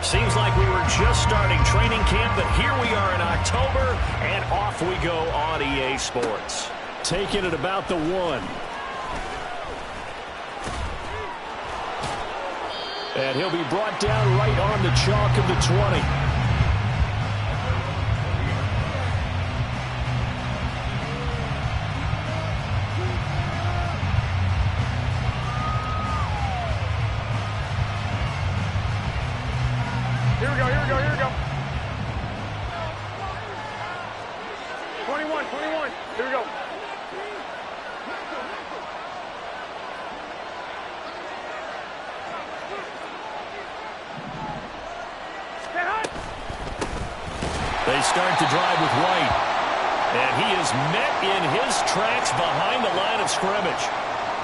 Seems like we were just starting training camp, but here we are in October, and off we go on EA Sports. Taking it about the 1. And he'll be brought down right on the chalk of the 20. Here we go, here we go, here we go. 21, 21. Here we go. They start to drive with White. And he is met in his tracks behind the line of scrimmage.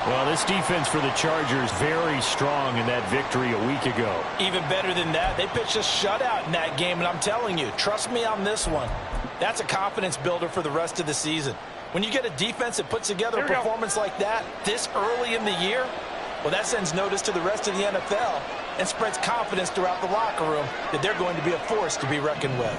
Well, this defense for the Chargers very strong in that victory a week ago. Even better than that, they pitched a shutout in that game, and I'm telling you, trust me on this one. That's a confidence builder for the rest of the season. When you get a defense that puts together a performance like that this early in the year, well, that sends notice to the rest of the NFL and spreads confidence throughout the locker room that they're going to be a force to be reckoned with.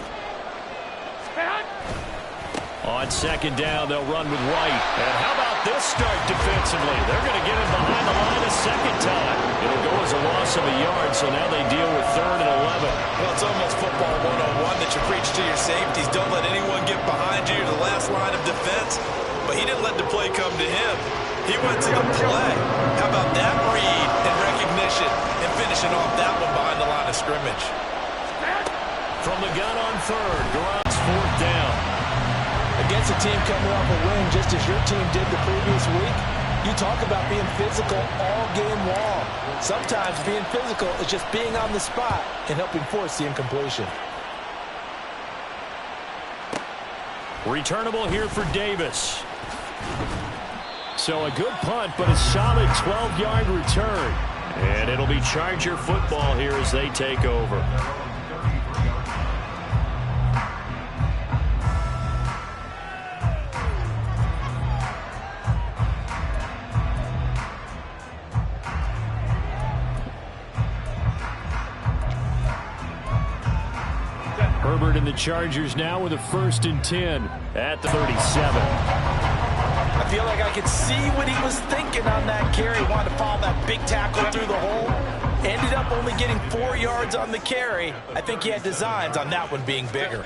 On second down, they'll run with White. And how about this start defensively? They're going to get him behind the line a second time. It'll go as a loss of a yard, so now they deal with 3rd and 11. Well, it's almost football 101 that you preach to your safeties. Don't let anyone get behind you to the last line of defense. But he didn't let the play come to him. He went to the play. How about that read and recognition and finishing off that one behind the line of scrimmage? From the gun on 3rd, Garon's 4th down. Against a team coming off a win just as your team did the previous week, you talk about being physical all game long. Sometimes being physical is just being on the spot and helping force the incompletion. Returnable here for Davis. So a good punt, but a solid 12-yard return. And it'll be Charger football here as they take over. Herbert and the Chargers now with a 1st and 10 at the 37. I feel like I could see what he was thinking on that carry. Wanted to follow that big tackle through the hole. Ended up only getting 4 yards on the carry. I think he had designs on that one being bigger.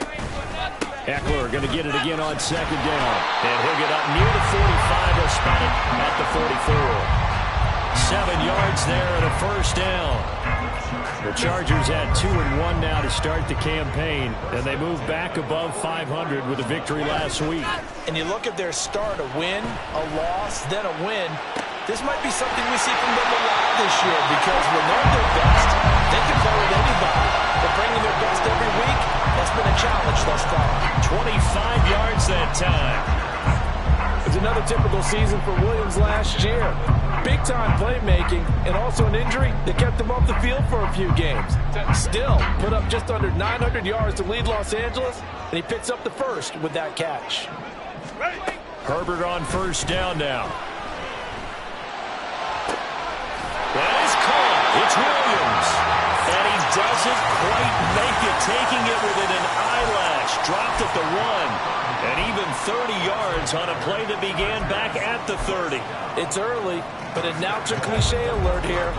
Eckler going to get it again on second down. And he'll get up near the 45. He'll spot it at the 44. 7 yards there and a 1st down. The Chargers had 2-1 now to start the campaign, and they move back above 500 with a victory last week. And you look at their start, a win, a loss, then a win. This might be something we see from them a lot this year, because when they're at their best, they can play with anybody. But bringing their best every week, that's been a challenge thus far. 25 yards that time. It's another typical season for Williams last year. Big-time playmaking and also an injury that kept him off the field for a few games. Still, put up just under 900 yards to lead Los Angeles, and he picks up the 1st with that catch. Herbert on 1st down now. That is caught. It's Williams. And he doesn't quite make it, taking it within an eyelash. Dropped at the 1. And even 30 yards on a play that began back at the 30. It's early, but announcer cliche alert here.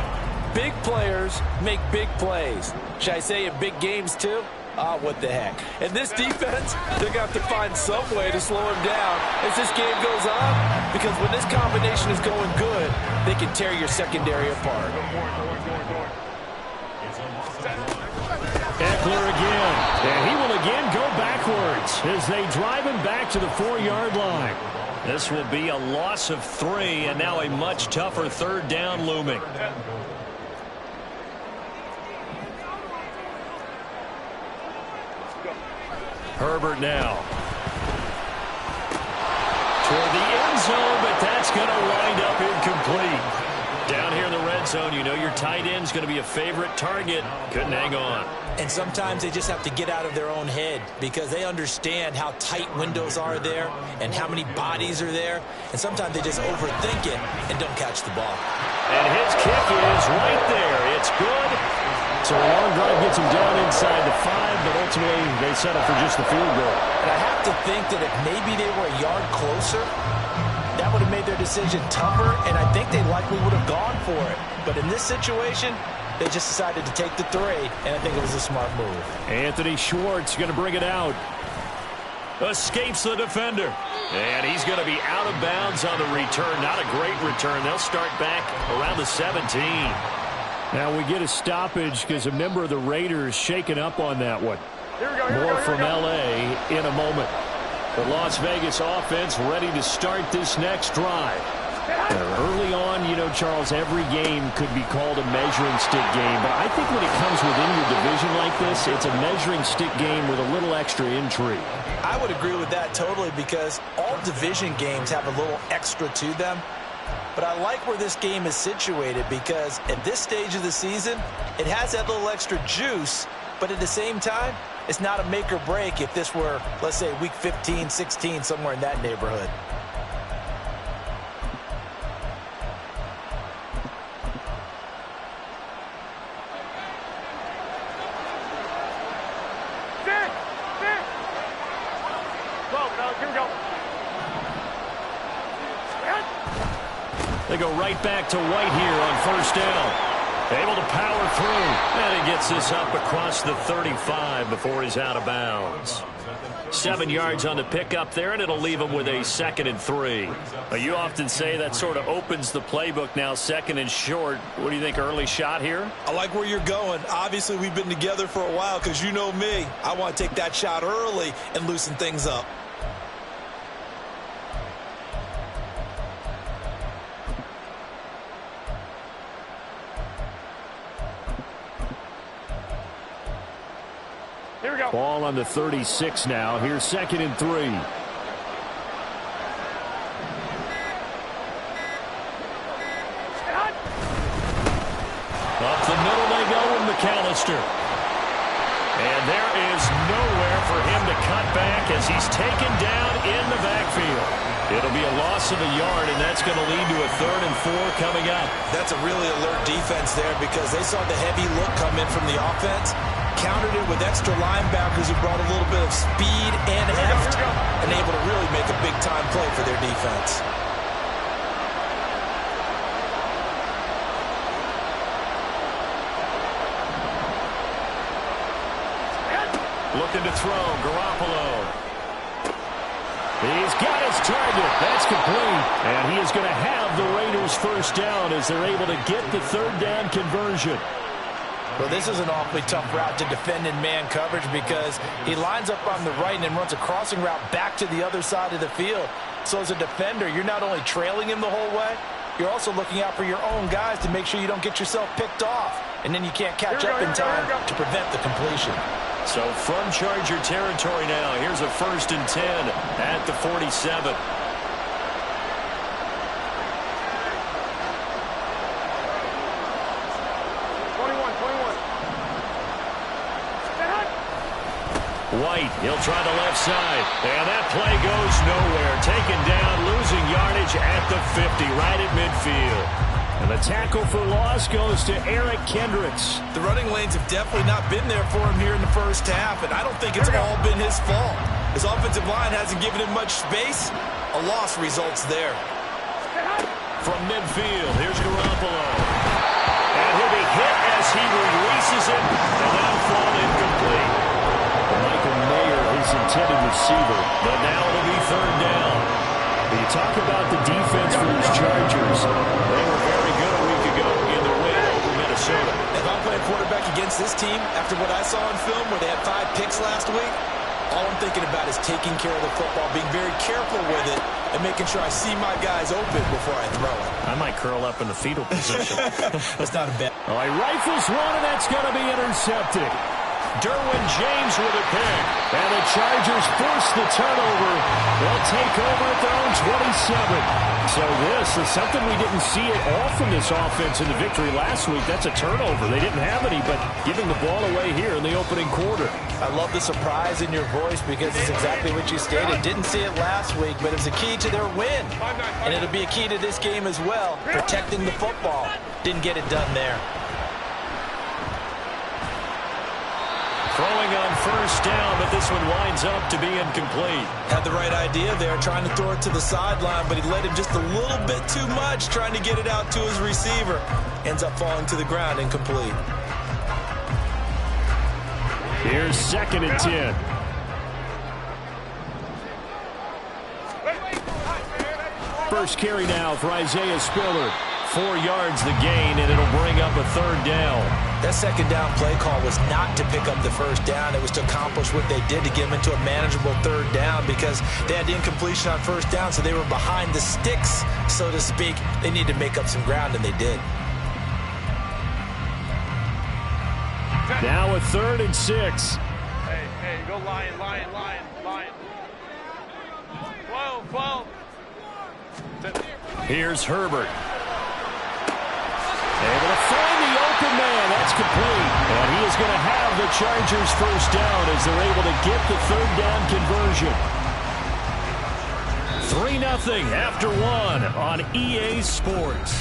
Big players make big plays. Should I say in big games too? What the heck. And this defense, they're going to have to find some way to slow him down as this game goes on. Because when this combination is going good, they can tear your secondary apart. Eckler again, and he will again go backwards as they drive him back to the 4-yard line. This will be a loss of 3, and now a much tougher 3rd down looming. Herbert now. Toward the end zone, but that's going to wind up incomplete. Down here in the red zone, you know your tight end's going to be a favorite target. Couldn't hang on. And sometimes they just have to get out of their own head because they understand how tight windows are there and how many bodies are there. And sometimes they just overthink it and don't catch the ball. And his kick is right there. It's good. So a long drive gets them down inside the 5, but ultimately they settle for just the field goal. And I have to think that if maybe they were a yard closer, that would have made their decision tougher, and I think they likely would have gone for it. But in this situation, they just decided to take the 3, and I think it was a smart move. Anthony Schwartz going to bring it out. Escapes the defender. And he's going to be out of bounds on the return. Not a great return. They'll start back around the 17. Now we get a stoppage because a member of the Raiders shaken up on that one. More from L.A. in a moment. The Las Vegas offense ready to start this next drive. Early on, you know, Charles, every game could be called a measuring stick game. But I think when it comes within your division like this, it's a measuring stick game with a little extra intrigue. I would agree with that totally because all division games have a little extra to them. But I like where this game is situated because at this stage of the season, it has that little extra juice. But at the same time, it's not a make or break if this were, let's say, week 15, 16, somewhere in that neighborhood. They go right back to White here on first down. Able to power through. And he gets this up across the 35 before he's out of bounds. 7 yards on the pickup there, and it'll leave him with a 2nd and 3. You often say that sort of opens the playbook now, 2nd and short. What do you think, early shot here? I like where you're going. Obviously, we've been together for a while because you know me. I want to take that shot early and loosen things up. Ball on the 36 now. Here's 2nd and 3. Up the middle they go with McAllister. And there is nowhere for him to cut back as he's taken down in the backfield. It'll be a loss of a yard, and that's going to lead to a 3rd and 4 coming up. That's a really alert defense there because they saw the heavy look come in from the offense. Countered it with extra linebackers who brought a little bit of speed and heft and able to really make a big-time play for their defense. Looking to throw, Garoppolo. He's got his target. That's complete. And he is going to have the Raiders first down as they're able to get the 3rd down conversion. Well, this is an awfully tough route to defend in man coverage because he lines up on the right and then runs a crossing route back to the other side of the field. So as a defender, you're not only trailing him the whole way, you're also looking out for your own guys to make sure you don't get yourself picked off. And then you can't catch up in time to prevent the completion. So from Charger territory now, here's a 1st and 10 at the 47. White, he'll try the left side. And that play goes nowhere. Taken down, losing yardage at the 50, right at midfield. And the tackle for loss goes to Eric Kendricks. The running lanes have definitely not been there for him here in the first half, and I don't think it's all been his fault. His offensive line hasn't given him much space. A loss results there. From midfield, here's Garoppolo. And he'll be hit as he releases it, and that'll fall incomplete. Michael Mayer, his intended receiver, but now it'll be 3rd down. When you talk about the defense for these Chargers, they were very good a week ago in their win over Minnesota. If I'm playing quarterback against this team, after what I saw on film where they had 5 picks last week, all I'm thinking about is taking care of the football, being very careful with it, and making sure I see my guys open before I throw it. I might curl up in the fetal position. That's not a bet. All right, rifles one, and that's going to be intercepted. Derwin James with a pick. And the Chargers force the turnover. They'll take over at their own 27. So this is something we didn't see at all from this offense in the victory last week. That's a turnover. They didn't have any, but giving the ball away here in the opening quarter. I love the surprise in your voice because it's exactly what you stated. Didn't see it last week, but it's a key to their win. And it'll be a key to this game as well, protecting the football. Didn't get it done there. Throwing on first down, but this one winds up to be incomplete. Had the right idea there, trying to throw it to the sideline, but he led him just a little bit too much, trying to get it out to his receiver. Ends up falling to the ground, incomplete. Here's 2nd and 10. First carry now for Isaiah Spiller. 4 yards the gain, and it'll bring up a 3rd down. That 2nd down play call was not to pick up the 1st down. It was to accomplish what they did to get them into a manageable 3rd down because they had the incompletion on 1st down, so they were behind the sticks, so to speak. They needed to make up some ground, and they did. Now a 3rd and 6. Hey, go Lion. 12. Here's Herbert. Able to find the open man. That's complete. And he is going to have the Chargers 1st down as they're able to get the 3rd down conversion. 3-0 after 1 on EA Sports.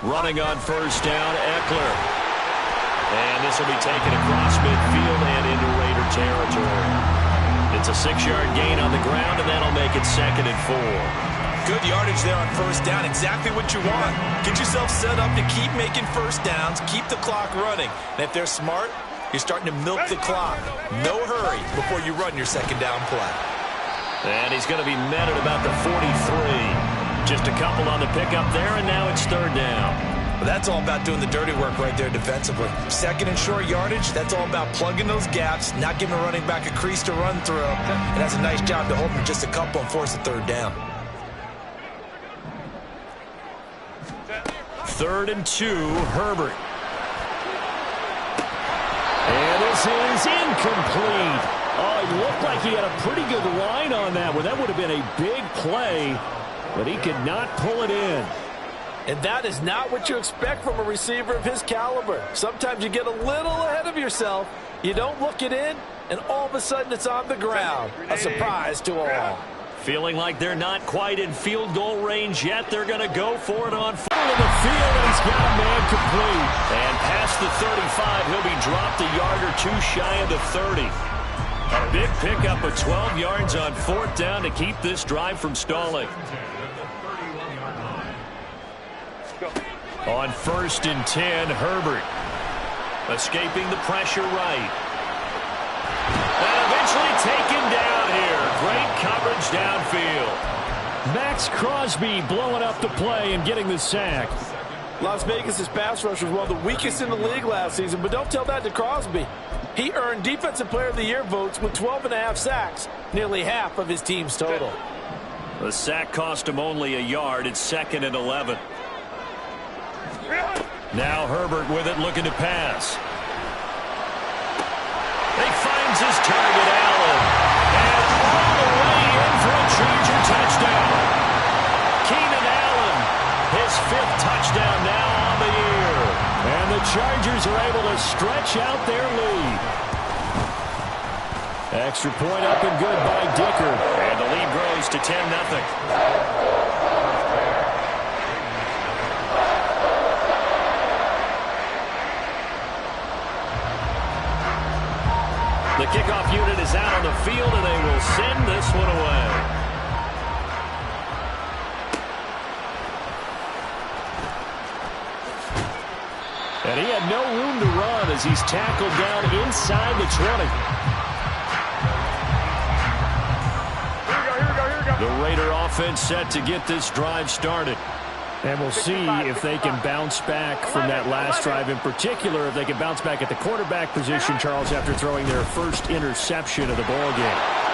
Running on first down, Eckler. And this will be taken across midfield and into Raider territory. It's a 6-yard gain on the ground, and that'll make it 2nd and 4. Good yardage there on first down. Exactly what you want. Get yourself set up to keep making first downs, keep the clock running. And if they're smart, you're starting to milk the clock. No hurry before you run your 2nd down play. And he's going to be met at about the 43. Just a couple on the pickup there, and now it's 3rd down. Well, that's all about doing the dirty work right there defensively. 2nd and short yardage, that's all about plugging those gaps, not giving a running back a crease to run through. And that's a nice job to hold him just a couple and force the 3rd down. 3rd and 2, Herbert. And this is incomplete. Oh, it looked like he had a pretty good line on that one. That would have been a big play, but he could not pull it in. And that is not what you expect from a receiver of his caliber. Sometimes you get a little ahead of yourself. You don't look it in, and all of a sudden it's on the ground. A surprise to all. Feeling like they're not quite in field goal range yet. They're going to go for it on full of the field, and he's got a man complete. And past the 35, he'll be dropped a yard or two shy of the 30. A big pickup of 12 yards on 4th down to keep this drive from stalling. On 1st and 10, Herbert. Escaping the pressure right. And eventually taken down here. Great coverage downfield. Max Crosby blowing up the play and getting the sack. Las Vegas' pass rush was one of the weakest in the league last season, but don't tell that to Crosby. He earned Defensive Player of the Year votes with 12.5 sacks, nearly half of his team's total. The sack cost him only a yard. It's 2nd and 11. Now Herbert with it, looking to pass. He finds his target, Allen. And all the way in for a Charger touchdown. Keenan Allen, his 5th touchdown now on the year. And the Chargers are able to stretch out their lead. Extra point up and good by Dicker. And the lead grows to 10-0. The kickoff unit is out on the field, and they will send this one away. And he had no room to run as he's tackled down inside the 20. Here we go. The Raider offense set to get this drive started. And we'll see if they can bounce back from that last drive. In particular, if they can bounce back at the quarterback position, Charles, after throwing their first interception of the ballgame.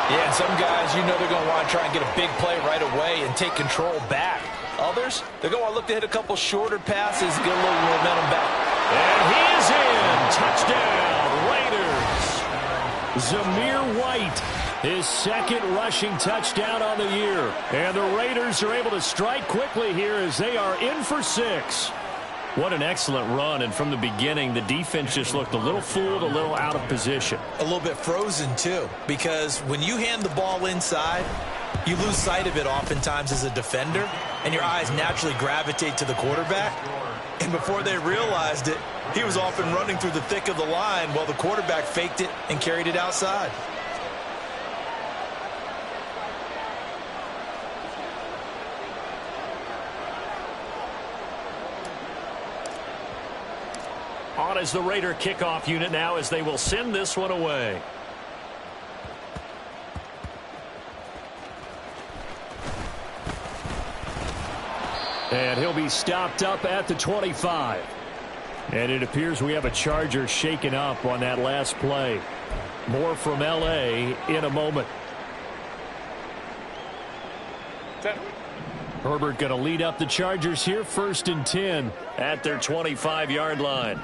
Yeah, some guys, you know they're going to want to try and get a big play right away and take control back. Others, they're going to want to look to hit a couple shorter passes and get a little momentum back. And he is in. Touchdown, Raiders. Zamir White, his 2nd rushing touchdown on the year. And the Raiders are able to strike quickly here as they are in for 6. What an excellent run, and from the beginning, the defense just looked a little fooled, a little out of position. A little bit frozen, too, because when you hand the ball inside, you lose sight of it oftentimes as a defender, and your eyes naturally gravitate to the quarterback. And before they realized it, he was off and running through the thick of the line while the quarterback faked it and carried it outside. On is the Raider kickoff unit now as they will send this one away. And he'll be stopped up at the 25. And it appears we have a Charger shaken up on that last play. More from L.A. in a moment. Herbert going to lead up the Chargers here, 1st and 10 at their 25-yard line.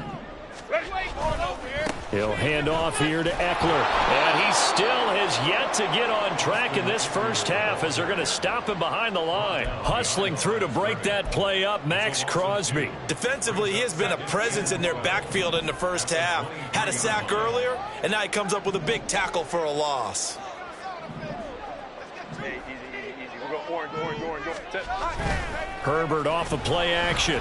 He'll hand off here to Eckler. And he still has yet to get on track in this first half as they're going to stop him behind the line. Hustling through to break that play up, Max Crosby. Defensively, he has been a presence in their backfield in the first half. Had a sack earlier, and now he comes up with a big tackle for a loss. Hey, easy. We'll go orange. Herbert off of play action.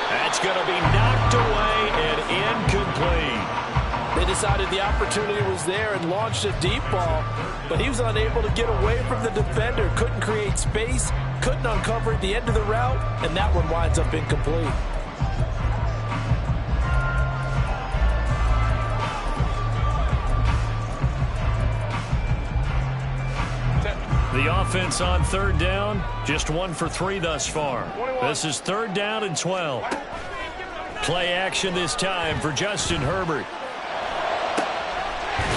That's going to be knocked away and incomplete. They decided the opportunity was there and launched a deep ball, but he was unable to get away from the defender. Couldn't create space, couldn't uncover at the end of the route, and that one winds up incomplete. The offense on 3rd down, just 1 for 3 thus far. This is 3rd down and 12. Play action this time for Justin Herbert.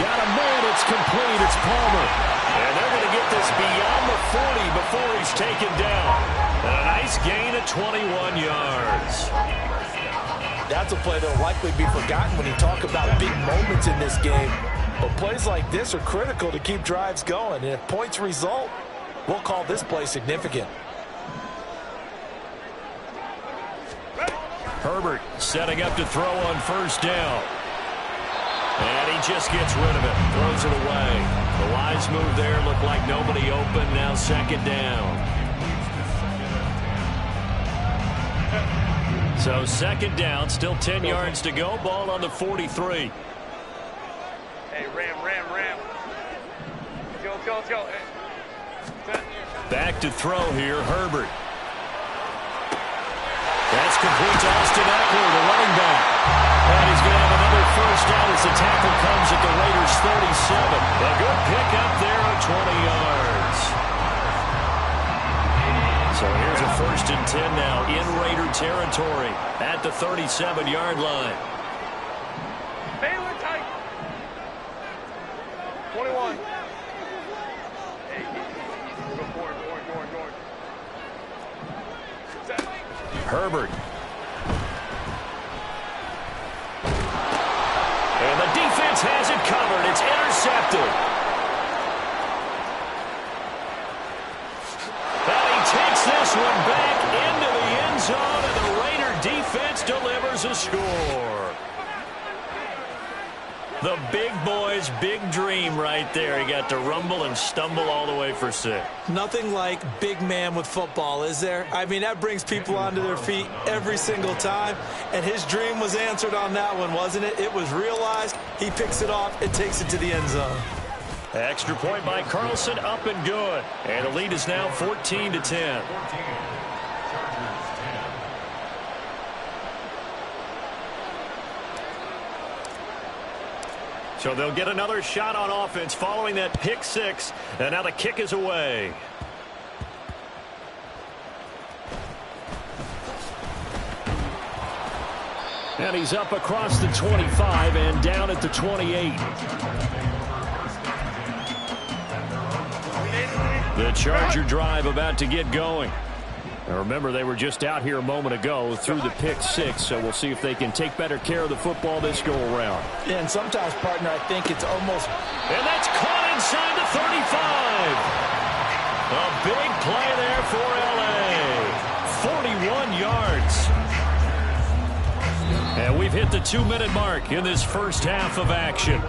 Got a man, it's complete, it's Palmer. And they're going to get this beyond the 40 before he's taken down. And a nice gain of 21 yards. That's a play that will likely be forgotten when you talk about big moments in this game. But plays like this are critical to keep drives going. And if points result, we'll call this play significant. Herbert setting up to throw on 1st down. And he just gets rid of it. Throws it away. The wise move there. Looked like nobody open. Now 2nd down. So 2nd down. Still 10 yards to go. Ball on the 43. Hey, ram. Let's go. Hey. Back to throw here, Herbert. That's complete to Austin Eckler, the running back. And he's going to have another 1st down as the tackle comes at the Raiders' 37. A good pickup there on 20 yards. So here's a 1st and 10 now in Raider territory at the 37-yard line. Baylor tight. 21. Hey, easy. Go forward. Herbert. And the defense has it covered. It's intercepted. And he takes this one back into the end zone, and the Raider defense delivers a score. The big boy's big dream right there. He got to rumble and stumble all the way for 6. Nothing like big man with football, is there? I mean, that brings people onto their feet every single time. And his dream was answered on that one, wasn't it? It was realized. He picks it off and takes it to the end zone. Extra point by Carlson, up and good. And the lead is now 14-10. So they'll get another shot on offense following that pick 6. And now the kick is away. And he's up across the 25 and down at the 28. The Charger drive about to get going. Now remember, they were just out here a moment ago through the pick 6, so we'll see if they can take better care of the football this go-around. Yeah, and sometimes, partner, I think it's almost... And that's caught inside the 35. A big play there for L.A. And we've hit the 2-minute mark in this first half of action.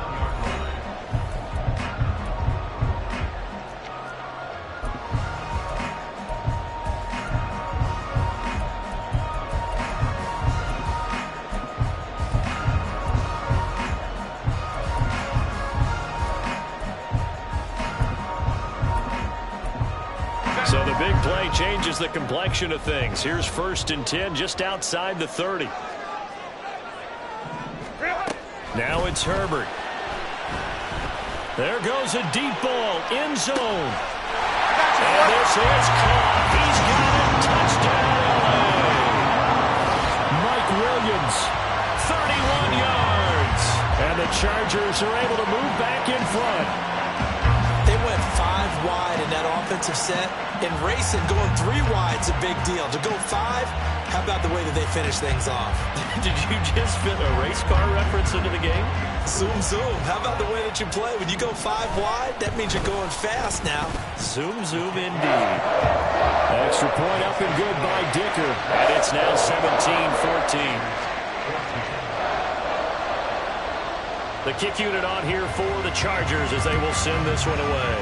So the big play changes the complexion of things. Here's 1st and 10 just outside the 30. Now it's Herbert. There goes a deep ball, end zone. And this is caught. He's got it. Touchdown, LA. Mike Williams, 31 yards. And the Chargers are able to move back in front. They went 5 wide in that offensive set. In racing, going 3 wide's a big deal. To go 5, how about the way that they finish things off? Did you just fit a race car reference into the game? Zoom, zoom. How about the way that you play? When you go 5 wide, that means you're going fast now. Zoom, zoom indeed. Extra point up and good by Dicker. And it's now 17-14. The kick unit on here for the Chargers as they will send this one away.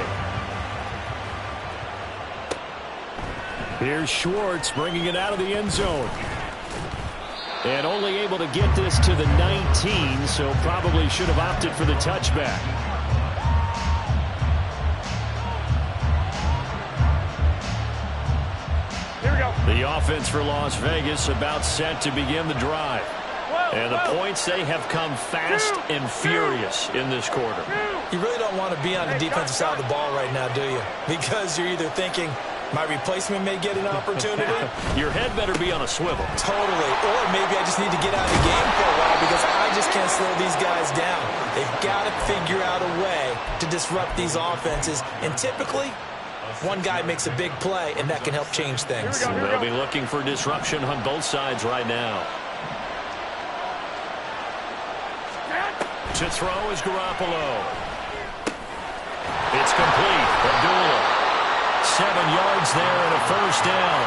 Here's Schwartz bringing it out of the end zone. And only able to get this to the 19, so probably should have opted for the touchback. Here we go. The offense for Las Vegas about set to begin the drive. And the points, they have come fast and furious in this quarter. You really don't want to be on the defensive side of the ball right now, do you? Because you're either thinking, my replacement may get an opportunity. Your head better be on a swivel. Totally. Or maybe I just need to get out of the game for a while because I just can't slow these guys down. They've got to figure out a way to disrupt these offenses. And typically, one guy makes a big play, and that can help change things. They'll be looking for disruption on both sides right now. To throw is Garoppolo. It's complete. Abdullah. 7 yards there and a first down.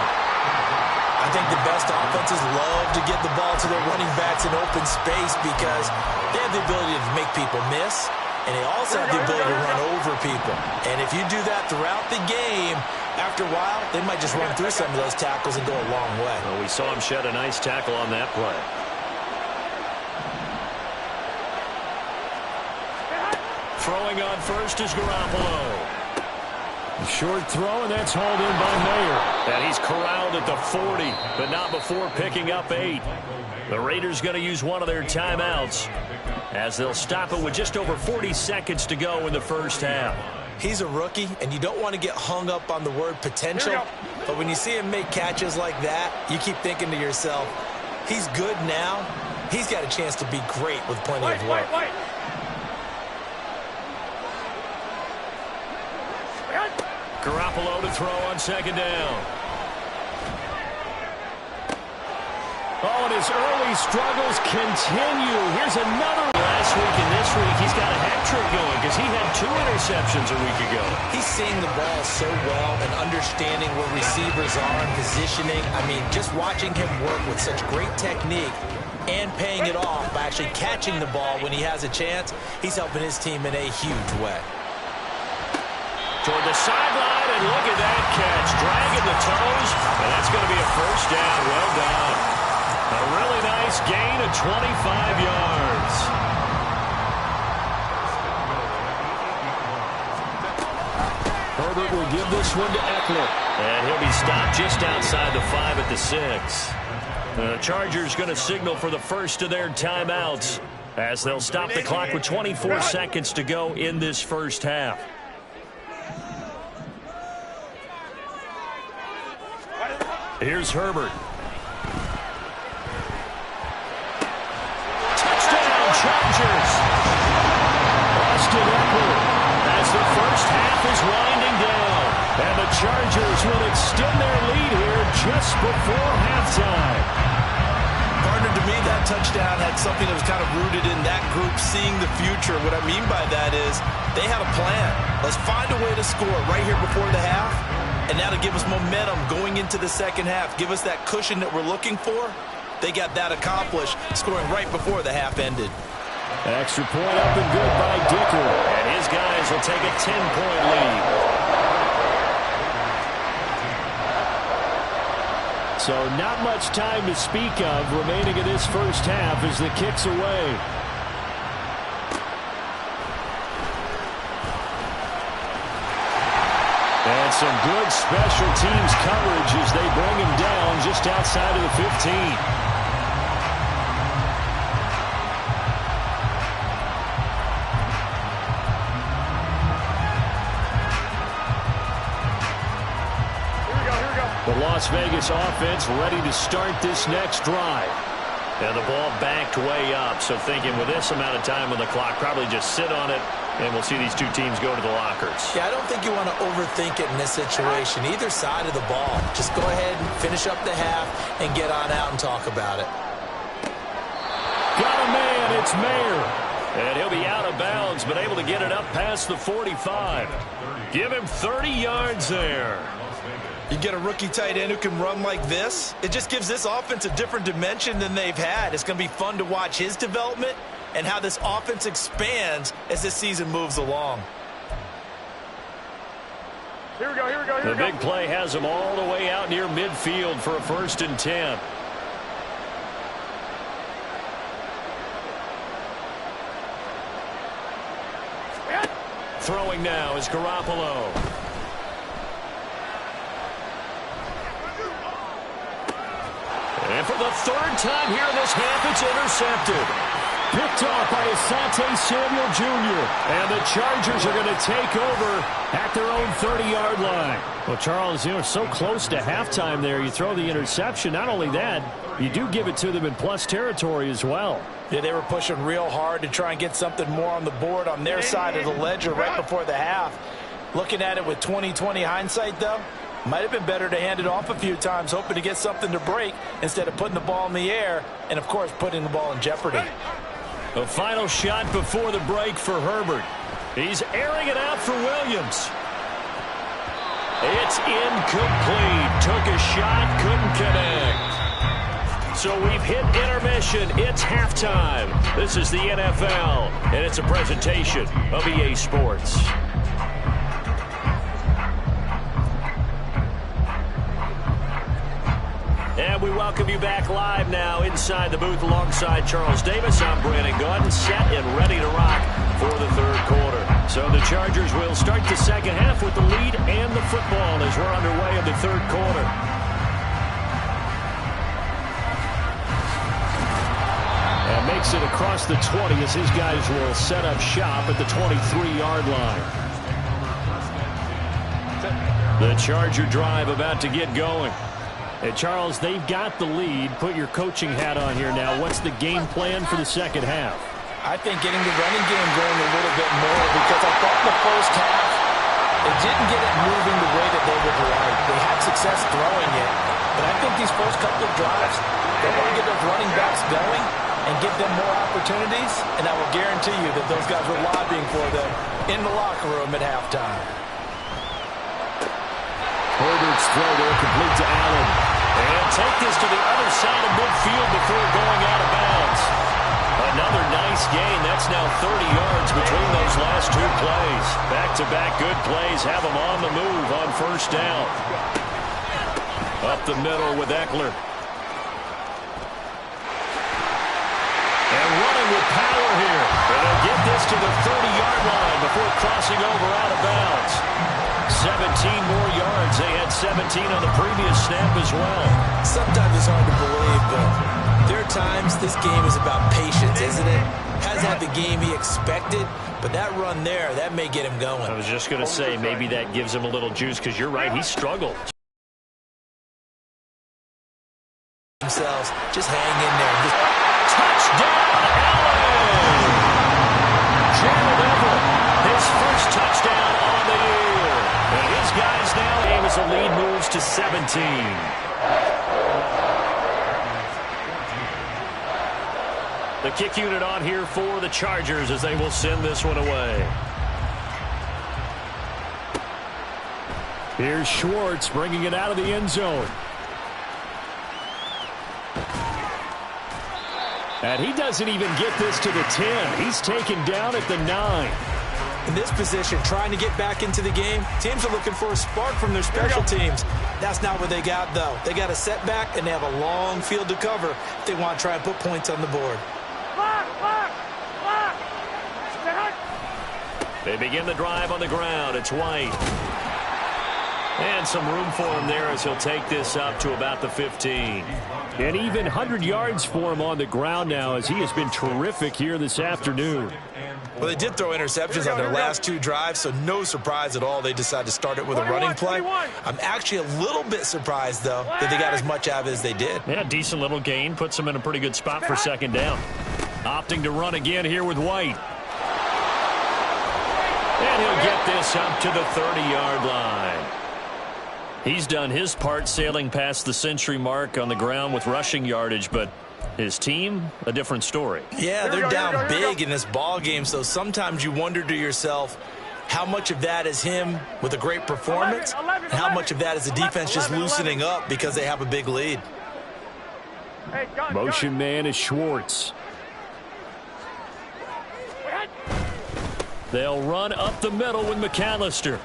I think the best offenses love to get the ball to their running backs in open space because they have the ability to make people miss, and they also have the ability to run over people. And if you do that throughout the game, after a while, they might just run through some of those tackles and go a long way. Well, we saw him shed a nice tackle on that play. Throwing on first is Garoppolo. Short throw, and that's hauled in by Mayer. And he's corralled at the 40, but not before picking up 8. The Raiders going to use one of their timeouts as they'll stop it with just over 40 seconds to go in the first half. He's a rookie, and you don't want to get hung up on the word potential. But when you see him make catches like that, you keep thinking to yourself, he's good now. He's got a chance to be great with plenty of work. Garoppolo to throw on second down. Oh, and his early struggles continue. Here's another. Last week and this week, he's got a hat trick going because he had 2 interceptions a week ago. He's seeing the ball so well and understanding where receivers are and positioning. I mean, just watching him work with such great technique and paying it off by actually catching the ball when he has a chance, he's helping his team in a huge way. Toward the sideline, and look at that catch. Dragging the toes, and that's going to be a first down. Well done. A really nice gain of 25 yards. Herbert will give this one to Eckler. And he'll be stopped just outside the 5 at the 6. The Chargers going to signal for the first of their timeouts as they'll stop the clock with 24 seconds to go in this first half. Here's Herbert. Touchdown, Chargers. Austin Eckler as the first half is winding down. And the Chargers will extend their lead here just before halftime. Partner, to me, that touchdown had something that was kind of rooted in that group seeing the future. What I mean by that is they had a plan. Let's find a way to score right here before the half. And now to give us momentum going into the second half, give us that cushion that we're looking for, They got that accomplished, scoring right before the half ended. Extra point up and good by Dicker. And his guys will take a 10-point lead. So not much time to speak of remaining in this first half as the kick's away. And some good special teams coverage as they bring him down just outside of the 15. The Las Vegas offense ready to start this next drive. And the ball backed way up, so thinking with this amount of time on the clock, probably just sit on it, and we'll see these two teams go to the lockers. Yeah, I don't think you want to overthink it in this situation. Either side of the ball. Just go ahead and finish up the half and get on out and talk about it. Got a man, it's Mayer. And he'll be out of bounds, but able to get it up past the 45. Give him 30 yards there. You get a rookie tight end who can run like this, it just gives this offense a different dimension than they've had. It's going to be fun to watch his development and how this offense expands as this season moves along. Here we go, here we go, here The we go. big play has him all the way out near midfield for a 1st and 10. Throwing now is Garoppolo. And for the 3rd time here in this half, it's intercepted. Picked off by Asante Samuel Jr. And the Chargers are going to take over at their own 30-yard line. Well, Charles, you know, so close to halftime there. You throw the interception. Not only that, you do give it to them in plus territory as well. Yeah, they were pushing real hard to try and get something more on the board on their side of the ledger right before the half. Looking at it with 20/20 hindsight, though, might have been better to hand it off a few times, hoping to get something to break instead of putting the ball in the air and, of course, putting the ball in jeopardy. A final shot before the break for Herbert. He's airing it out for Williams. It's incomplete. Took a shot, couldn't connect. So we've hit intermission. It's halftime. This is the NFL, and it's a presentation of EA Sports. And we welcome you back live now inside the booth alongside Charles Davis. I'm Brandon Gaudin, set and ready to rock for the 3rd quarter. So the Chargers will start the second half with the lead and the football as we're underway in the 3rd quarter. And makes it across the 20 as his guys will set up shop at the 23-yard line. The Charger drive about to get going. And Charles, they've got the lead. Put your coaching hat on here now. What's the game plan for the second half? I think getting the running game going a little bit more, because I thought in the first half they didn't get it moving the way that they would like. They had success throwing it, but I think these first couple of drives, they want to get those running backs going and give them more opportunities, and I will guarantee you that those guys were lobbying for them in the locker room at halftime. Herbert's throw there complete to Allen. And take this to the other side of midfield before going out of bounds. Another nice gain. That's now 30 yards between those last 2 plays. Back-to-back good plays have them on the move on 1st down. Up the middle with Eckler. And running with power here. And they'll get this to the 30-yard line before crossing over out of bounds. 17 more yards. They had 17 on the previous snap as well. Sometimes it's hard to believe, but there are times this game is about patience, isn't it? Hasn't had the game he expected, but that run there, that may get him going. I was just going to say, maybe that gives him a little juice, because you're right, he struggled. Themselves, just hang in there. Touchdown, Allen! Gerald Everett, his first touchdown on the year. And his guys now, as the lead moves to 17. The kick unit on here for the Chargers as they will send this one away. Here's Schwartz bringing it out of the end zone. And he doesn't even get this to the 10. He's taken down at the 9. In this position, trying to get back into the game, teams are looking for a spark from their special teams. That's not what they got, though. They got a setback, and they have a long field to cover if they want to try and put points on the board. They begin the drive on the ground. It's White. And some room for him there as he'll take this up to about the 15. And even 100 yards for him on the ground now as he has been terrific here this afternoon. Well, they did throw interceptions on their last 2 drives, so no surprise at all they decided to start it with a running play. I'm actually a little bit surprised, though, that they got as much out of it as they did. Yeah, decent little gain. Puts them in a pretty good spot for second down. Opting to run again here with White. And he'll get this up to the 30-yard line. He's done his part sailing past the century mark on the ground with rushing yardage, but his team, a different story. Yeah, they're down big in this ball game, so sometimes you wonder to yourself how much of that is him with a great performance and how much of that is the defense just loosening up because they have a big lead. Motion man is Schwartz. They'll run up the middle with McAllister.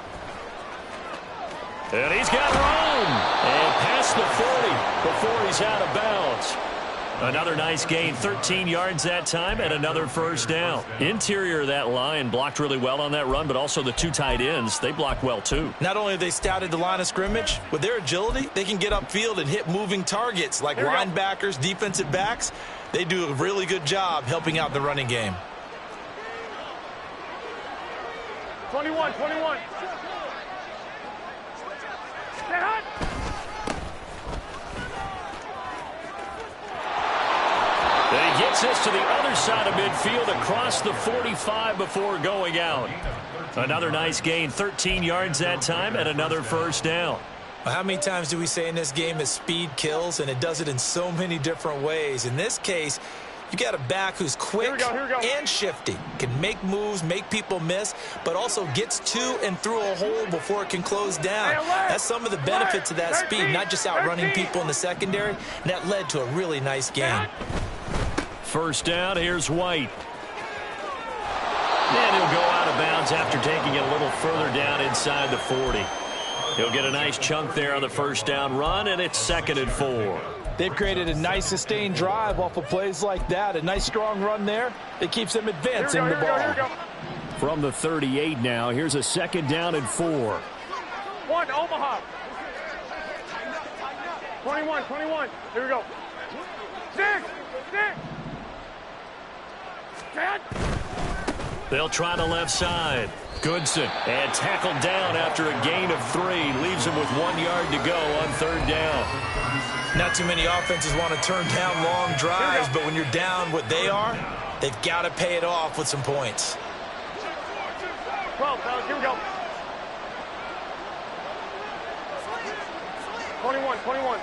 And he's got room. And past the 40 before he's out of bounds. Another nice gain, 13 yards that time, and another first down. Interior of that line blocked really well on that run, but also the 2 tight ends, they blocked well too. Not only have they scouted the line of scrimmage, with their agility, they can get upfield and hit moving targets like linebackers, defensive backs. They do a really good job helping out the running game. 21. Then he gets this to the other side of midfield across the 45 before going out. Another nice gain, 13 yards that time, and another first down. Well, how many times do we say in this game that speed kills, and it does it in so many different ways? In this case, you got a back who's quick and shifty, can make moves, make people miss, but also gets to and through a hole before it can close down. That's some of the benefits of that speed, not just outrunning people in the secondary, and that led to a really nice game. First down, here's White. And he'll go out of bounds after taking it a little further down inside the 40. He'll get a nice chunk there on the first down run, and it's 2nd and 4. They've created a nice sustained drive off of plays like that. A nice strong run there. It keeps them advancing the ball. From the 38 now, here's a 2nd down and 4. 1, Omaha. 21. Here we go. 6. They'll try the left side. Goodson, and tackled down after a gain of 3. Leaves him with 1 yard to go on 3rd down. Not too many offenses want to turn down long drives, but when you're down what they are, they've got to pay it off with some points. 12, fellas, here we go. 21.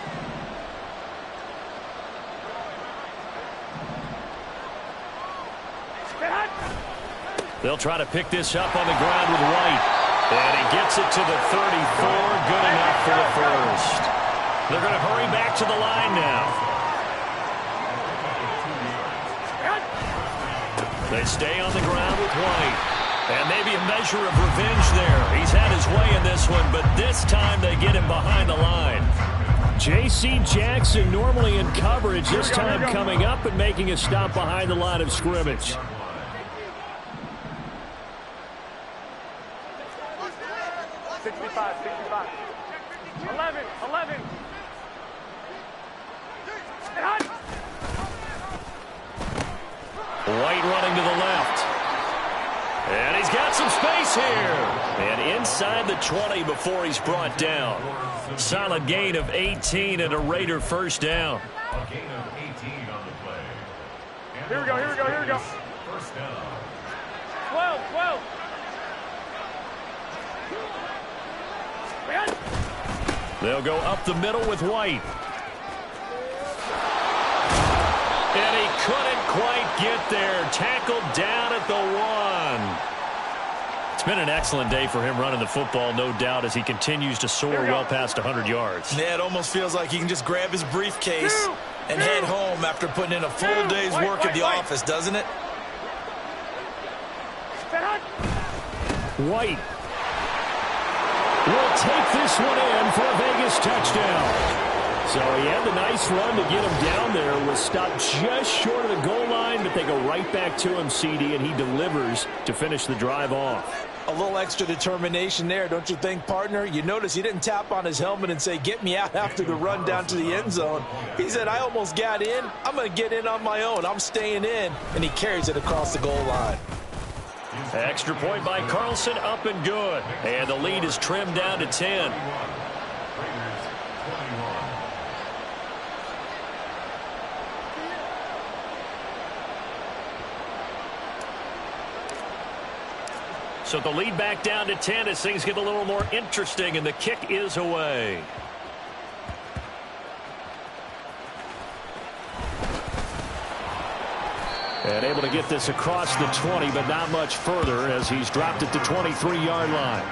They'll try to pick this up on the ground with White. And he gets it to the 34. Good enough for the first. They're going to hurry back to the line now. They stay on the ground with White. And maybe a measure of revenge there. He's had his way in this one, but this time they get him behind the line. J.C. Jackson normally in coverage, this time coming up and making a stop behind the line of scrimmage. 65. 11. White running to the left. And he's got some space here. And inside the 20 before he's brought down. Solid gain of 18 and a Raider first down. Here we go. First down. 12. They'll go up the middle with White. And he couldn't quite get there. Tackled down at the 1. It's been an excellent day for him running the football, no doubt, as he continues to soar well past 100 yards. Yeah, it almost feels like he can just grab his briefcase and head home after putting in a full day's work at the office, doesn't it? White will take this one in for a Vegas touchdown. So he had the nice run to get him down there, was stopped just short of the goal line, but they go right back to him, CD, and he delivers to finish the drive off. A little extra determination there, don't you think, partner? You notice he didn't tap on his helmet and say, get me out after the run down to the end zone. He said, I almost got in. I'm going to get in on my own. I'm staying in. And he carries it across the goal line. Extra point by Carlson, up and good. And the lead is trimmed down to 10. So the lead back down to 10 as things get a little more interesting, and the kick is away. And able to get this across the 20, but not much further as he's dropped at the 23-yard line.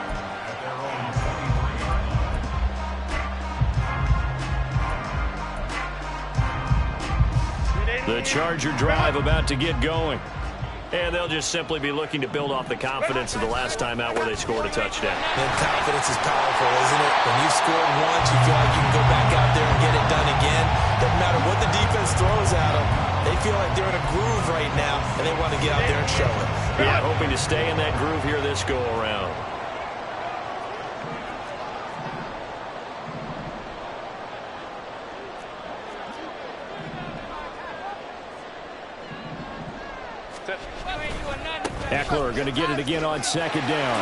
The Charger drive about to get going. And they'll just simply be looking to build off the confidence of the last time out where they scored a touchdown. And confidence is powerful, isn't it? When you've scored once, you feel like you can go back out there and get it done again. Doesn't matter what the defense throws at them. They feel like they're in a groove right now, and they want to get out there and show it. Yeah, hoping to stay in that groove here this go-around. Eckler going to get it again on second down.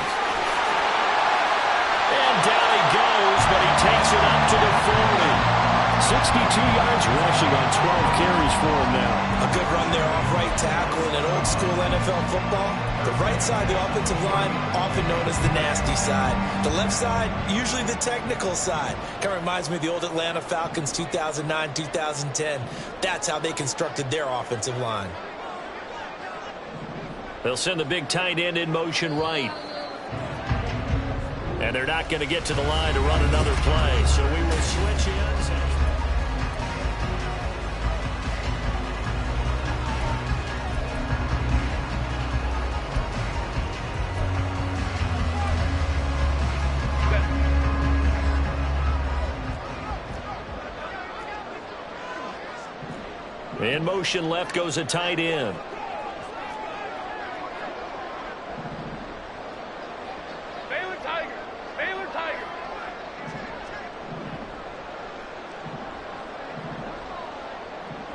And down he goes, but he takes it up to the 40. 62 yards rushing on 12 carries for him now. A good run there off right tackle in an old school NFL football. The right side, the offensive line, often known as the nasty side. The left side, usually the technical side. Kind of reminds me of the old Atlanta Falcons 2009-2010. That's how they constructed their offensive line. They'll send the big tight end in motion right. And they're not going to get to the line to run another play. So we will switch ends. In motion left goes a tight end.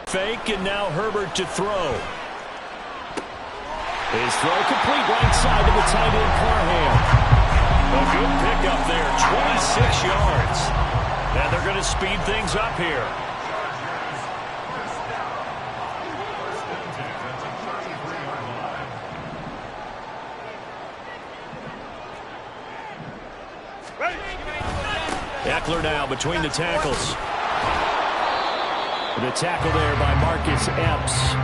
Fake, and now Herbert to throw. His throw complete right side to the tight end Parham. A good pickup there, 26 yards. And they're going to speed things up here. Eckler now between the tackles. The tackle there by Marcus Epps.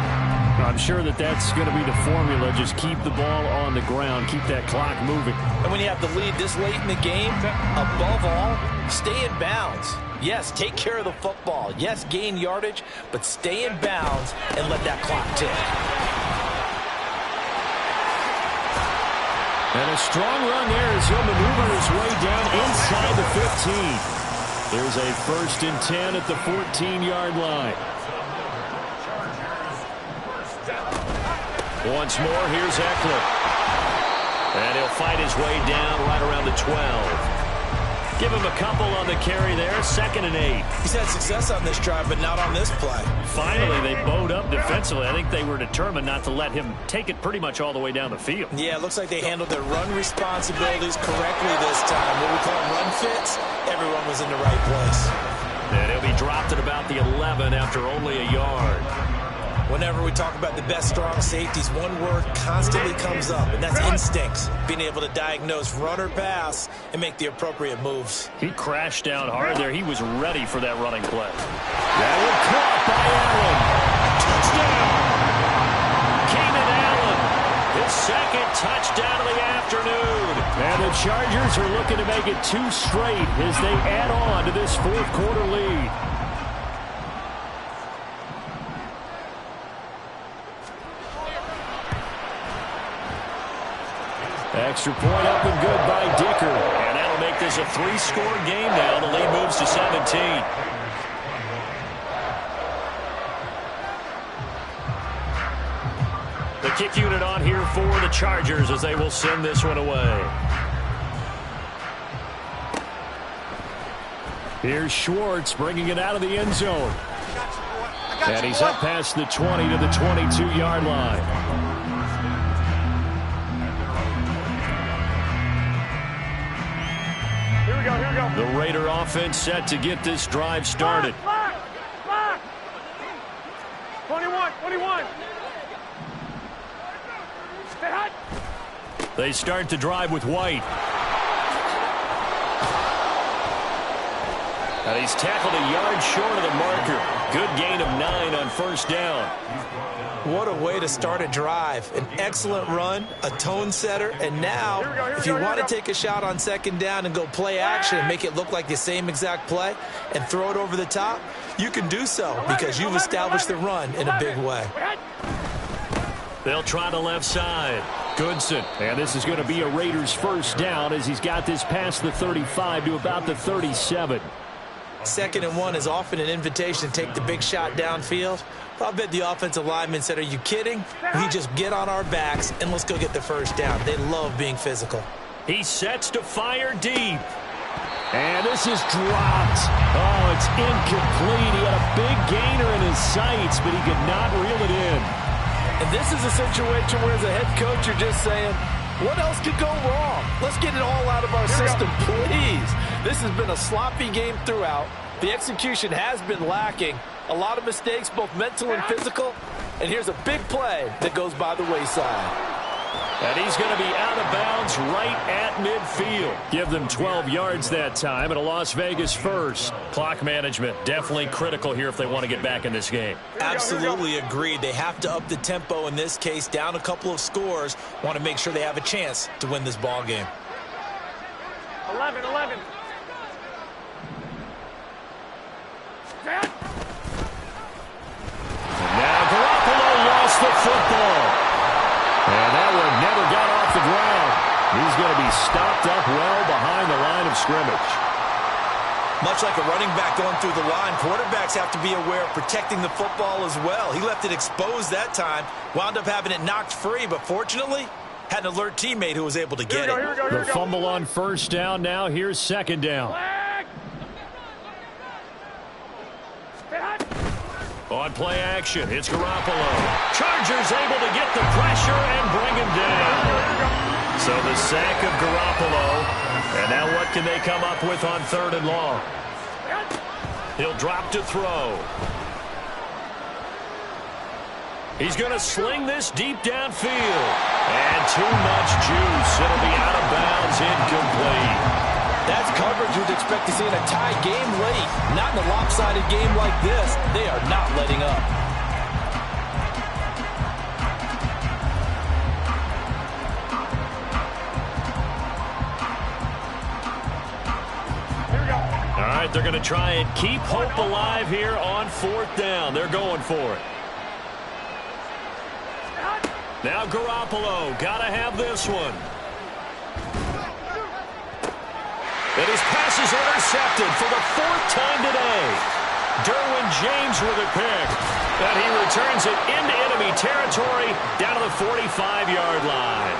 I'm sure that's going to be the formula. Just keep the ball on the ground. Keep that clock moving. And when you have the lead this late in the game, above all, stay in bounds. Yes, take care of the football. Yes, gain yardage, but stay in bounds and let that clock tick. And a strong run there as he'll maneuver his way down inside the 15. There's a 1st and 10 at the 14-yard line. Once more, here's Eckler. And he'll fight his way down right around the 12. Give him a couple on the carry there, 2nd and 8. He's had success on this drive, but not on this play. Finally, they bowed up defensively. I think they were determined not to let him take it pretty much all the way down the field. Yeah, it looks like they handled their run responsibilities correctly this time. What we call run fits, everyone was in the right place. And he'll be dropped at about the 11 after only a yard. Whenever we talk about the best strong safeties, one word constantly comes up, and that's instincts. Being able to diagnose run or pass and make the appropriate moves. He crashed down hard there. He was ready for that running play. That one caught by Allen. Touchdown! Keenan Allen, his 2nd touchdown of the afternoon. And the Chargers are looking to make it 2 straight as they add on to this 4th quarter lead. Extra point up and good by Dicker. And that'll make this a 3-score game now. The lead moves to 17. The kick unit on here for the Chargers as they will send this one away. Here's Schwartz bringing it out of the end zone. And he's up past the 20 to the 22-yard line. Here we go, here we go. The Raider offense set to get this drive started. Lock, 21, 21. Stay hot. They start the drive with White. And he's tackled a yard short of the marker. Good gain of 9 on first down. What a way to start a drive. An excellent run, a tone setter, and now, if you want to take a shot on second down and go play action and make it look like the same exact play and throw it over the top, you can do so because you've established the run in a big way. They'll try the left side. Goodson. And this is going to be a Raiders first down as he's got this past the 35 to about the 37. 2nd and 1 is often an invitation to take the big shot downfield. I bet the offensive lineman said, are you kidding? We just get on our backs and let's go get the first down. They love being physical. He sets to fire deep. And this is dropped. Oh, it's incomplete. He had a big gainer in his sights, but he could not reel it in. And this is a situation where as a head coach, you're just saying, what else could go wrong? Let's get it all out of our system, please. This has been a sloppy game throughout. The execution has been lacking. A lot of mistakes, both mental and physical. And here's a big play that goes by the wayside. And he's going to be out of bounds right at midfield. Give them 12 yards that time and a Las Vegas first. Clock management definitely critical here if they want to get back in this game. Absolutely agreed. They have to up the tempo in this case, down a couple of scores. Want to make sure they have a chance to win this ball game. 11. Now Garoppolo lost the football. And that one never got off the ground. He's going to be stopped up well behind the line of scrimmage. Much like a running back going through the line, quarterbacks have to be aware of protecting the football as well. He left it exposed that time, wound up having it knocked free, but fortunately had an alert teammate who was able to get it. The fumble on first down now. Here's second down. On play action, it's Garoppolo. Chargers able to get the pressure and bring him down. So the sack of Garoppolo. And now what can they come up with on 3rd and long? He'll drop to throw. He's going to sling this deep downfield. And too much juice. It'll be out of bounds, incomplete. That's coverage you'd expect to see in a tie game late. Not in a lopsided game like this. They are not letting up. All right, they're going to try and keep hope alive here on 4th down. They're going for it. Now Garoppolo, got to have this one. And his pass is intercepted for the 4th time today. Derwin James with a pick. And he returns it into enemy territory down to the 45-yard line.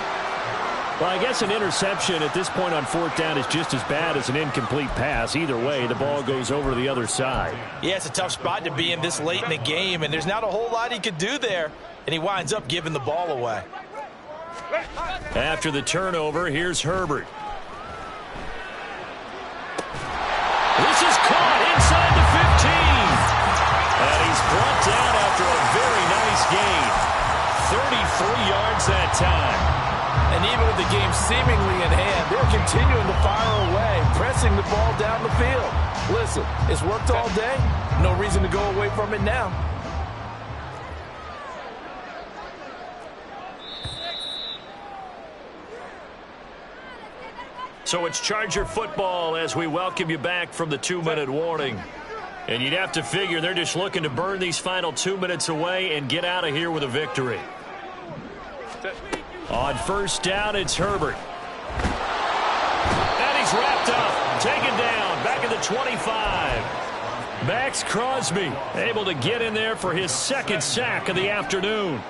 Well, I guess an interception at this point on 4th down is just as bad as an incomplete pass. Either way, the ball goes over to the other side. Yeah, it's a tough spot to be in this late in the game, and there's not a whole lot he could do there. And he winds up giving the ball away. After the turnover, here's Herbert. This is caught inside the 15. And he's brought down after a very nice gain. 33 yards that time. And even with the game seemingly in hand, they're continuing to fire away, pressing the ball down the field. Listen, it's worked all day. No reason to go away from it now. So it's Charger football as we welcome you back from the 2-minute warning. And you'd have to figure they're just looking to burn these final 2 minutes away and get out of here with a victory. On first down, it's Herbert. And he's wrapped up, taken down, back at the 25. Max Crosby able to get in there for his second sack of the afternoon.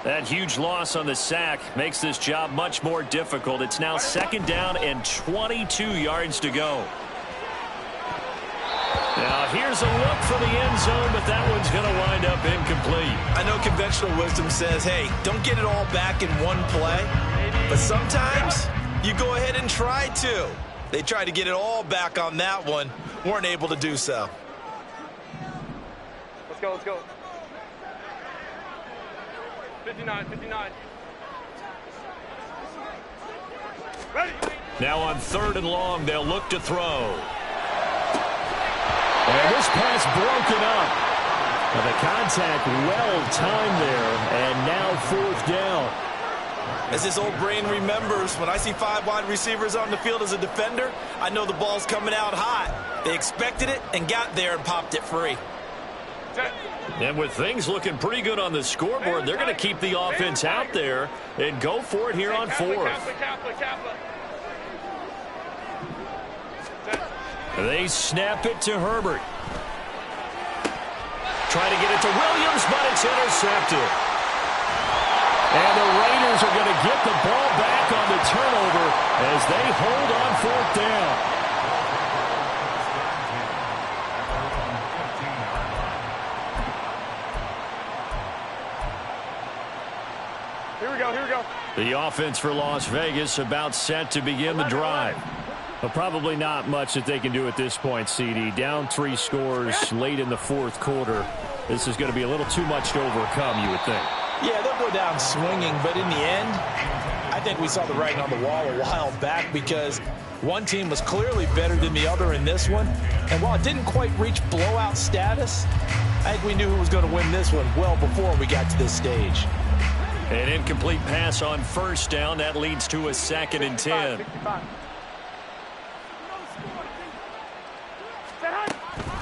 That huge loss on the sack makes this job much more difficult. It's now second down and 22 yards to go. Now here's a look for the end zone, but that one's going to wind up incomplete. I know conventional wisdom says, hey, don't get it all back in one play. But sometimes you go ahead and try to. They tried to get it all back on that one. Weren't able to do so. Let's go, let's go. 59, 59. Ready. Now on third and long, they'll look to throw. And this pass broken up. Now the contact well timed there, and now fourth down. As his old brain remembers, when I see 5 wide receivers on the field as a defender, I know the ball's coming out hot. They expected it and got there and popped it free. And with things looking pretty good on the scoreboard, they're going to keep the offense out there and go for it here on fourth. They snap it to Herbert. Trying to get it to Williams, but it's intercepted. And the Raiders are going to get the ball back on the turnover as they hold on fourth down. Here we go, here we go. The offense for Las Vegas about set to begin the drive. But probably not much that they can do at this point, CD. Down 3 scores late in the fourth quarter. This is going to be a little too much to overcome, you would think. Yeah, they'll go down swinging, but in the end, I think we saw the writing on the wall a while back because one team was clearly better than the other in this one. And while it didn't quite reach blowout status, I think we knew who was going to win this one well before we got to this stage. An incomplete pass on first down. That leads to a 2nd and 10. 65.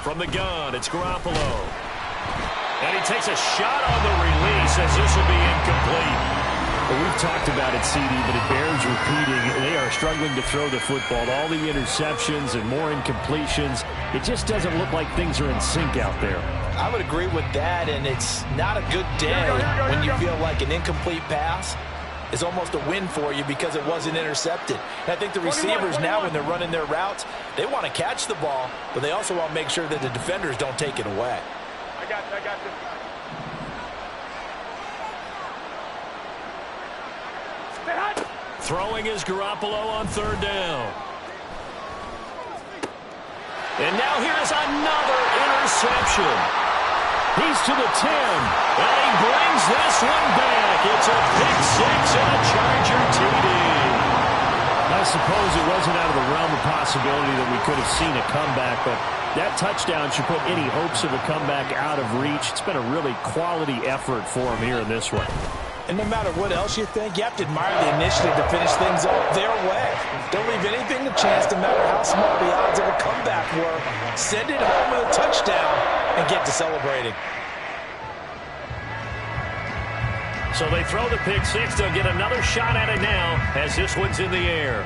From the gun, it's Garoppolo. And he takes a shot on the release as this will be incomplete. Well, we've talked about it, CD, but it bears repeating. They are struggling to throw the football. All the interceptions and more incompletions. It just doesn't look like things are in sync out there. I would agree with that, and it's not a good day when you feel like an incomplete pass is almost a win for you because it wasn't intercepted. And I think the receivers now, when they're running their routes, they want to catch the ball, but they also want to make sure that the defenders don't take it away. I got this. Throwing is Garoppolo on third down. And now here's another interception. He's to the 10, and he brings this one back. It's a pick 6 and a Charger TD. I suppose it wasn't out of the realm of possibility that we could have seen a comeback, but that touchdown should put any hopes of a comeback out of reach. It's been a really quality effort for him here in this one. And no matter what else you think, you have to admire the initiative to finish things off their way. Don't leave anything to chance, no matter how small the odds of a comeback were. Send it home with a touchdown and get to celebrating. So they throw the pick 6. They'll get another shot at it now as this one's in the air.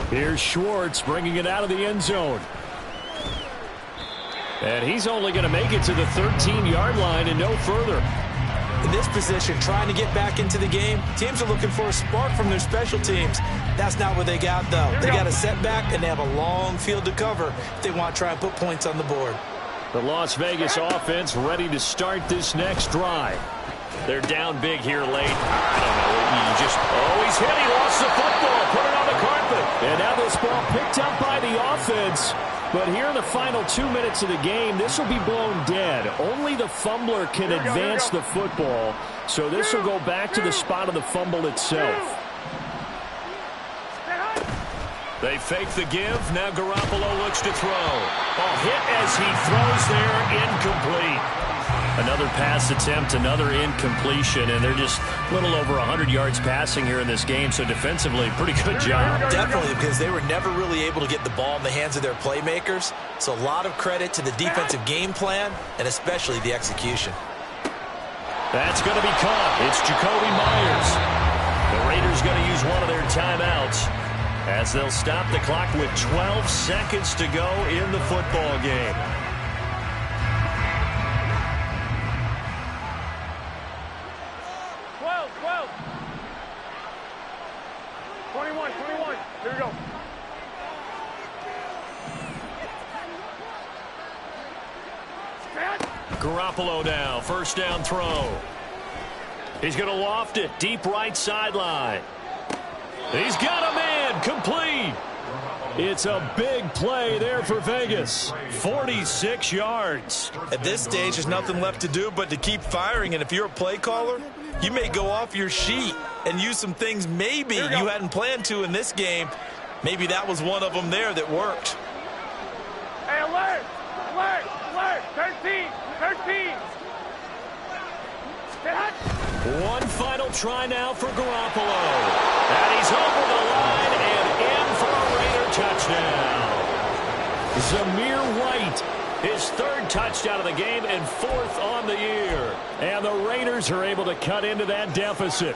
Here's Schwartz bringing it out of the end zone. And he's only going to make it to the 13-yard line and no further. In this position, trying to get back into the game, teams are looking for a spark from their special teams. That's not what they got, though. They got a setback, and they have a long field to cover if they want to try and put points on the board. The Las Vegas offense ready to start this next drive. They're down big here late. I don't know. He's hit. He lost the football. Put it on the carpet. And now this ball picked up by the offense. But here in the final 2 minutes of the game, this will be blown dead. Only the fumbler can advance the football. So this will go back to the spot of the fumble itself. They fake the give. Now Garoppolo looks to throw. Ball hit as he throws there. Incomplete. Another pass attempt, another incompletion, and they're just a little over 100 yards passing here in this game, so defensively, pretty good job. Definitely, because they were never really able to get the ball in the hands of their playmakers, so a lot of credit to the defensive game plan, and especially the execution. That's going to be caught. It's Jacoby Myers. The Raiders going to use one of their timeouts as they'll stop the clock with 12 seconds to go in the football game. Here we go. Garoppolo now, first down throw. He's going to loft it, deep right sideline. He's got a man, complete. It's a big play there for Vegas. 46 yards. At this stage, there's nothing left to do but to keep firing, and if you're a play caller, you may go off your sheet and use some things maybe you hadn't planned to in this game. Maybe that was one of them there that worked. Hey, alert! Alert! Alert! 13! 13! One final try now for Garoppolo. And he's over the line and in for a Raider touchdown. Zamir White, his third touchdown of the game and fourth on the year. And the Raiders are able to cut into that deficit.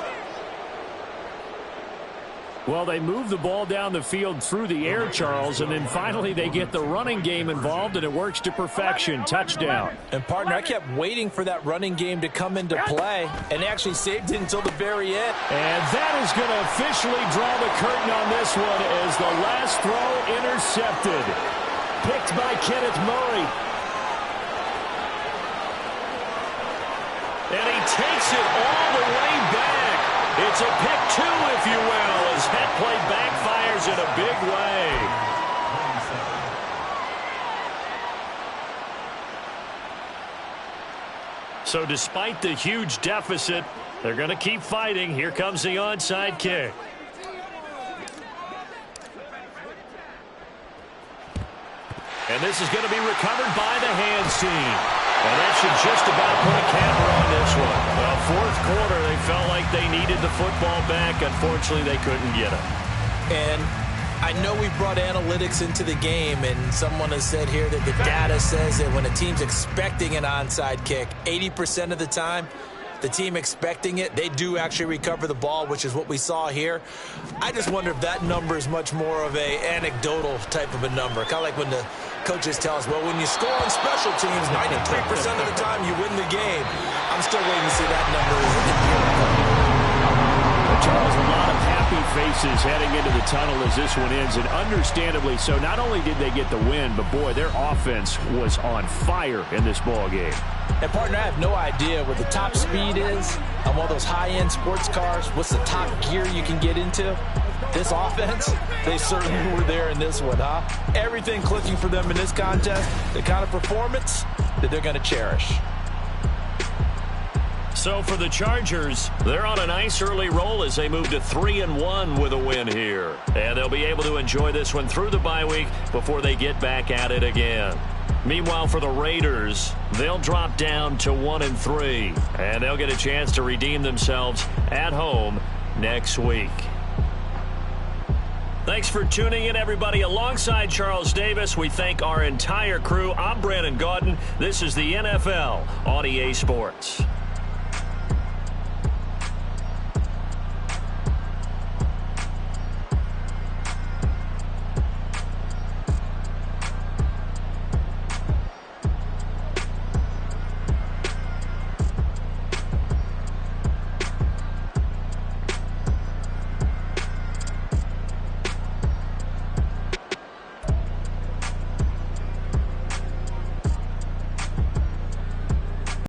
Well, they move the ball down the field through the air, Charles, and then finally they get the running game involved, and it works to perfection. Touchdown. And, partner, I kept waiting for that running game to come into play, and actually saved it until the very end. And that is going to officially draw the curtain on this one as the last throw intercepted. Picked by Kenneth Murray. And he takes it all the way back. It's a pick two, if you will, as that play backfires in a big way. So despite the huge deficit, they're going to keep fighting. Here comes the onside kick. And this is going to be recovered by the hands team. And that should just about put a camera on this one. Well, fourth quarter, they felt like they needed the football back. Unfortunately, they couldn't get it. And I know we brought analytics into the game, and someone has said here that the data says that when a team's expecting an onside kick, 80% of the time, the team expecting it, they do actually recover the ball, which is what we saw here. I just wonder if that number is much more of a anecdotal type of a number. Kind of like when the coaches tell us, well, when you score on special teams, 93% of the time you win the game. I'm still waiting to see that number. Charles, a lot of happy faces heading into the tunnel as this one ends, and understandably so. Not only did they get the win, but boy, their offense was on fire in this ball game. And, partner, I have no idea what the top speed is on one of those high-end sports cars. What's the top gear you can get into? This offense, they certainly were there in this one, huh? Everything clicking for them in this contest, the kind of performance that they're going to cherish. So for the Chargers, they're on a nice early roll as they move to 3-1 with a win here. And they'll be able to enjoy this one through the bye week before they get back at it again. Meanwhile, for the Raiders, they'll drop down to 1-3. And they'll get a chance to redeem themselves at home next week. Thanks for tuning in, everybody. Alongside Charles Davis, we thank our entire crew. I'm Brandon Gaudin. This is the NFL on EA Sports.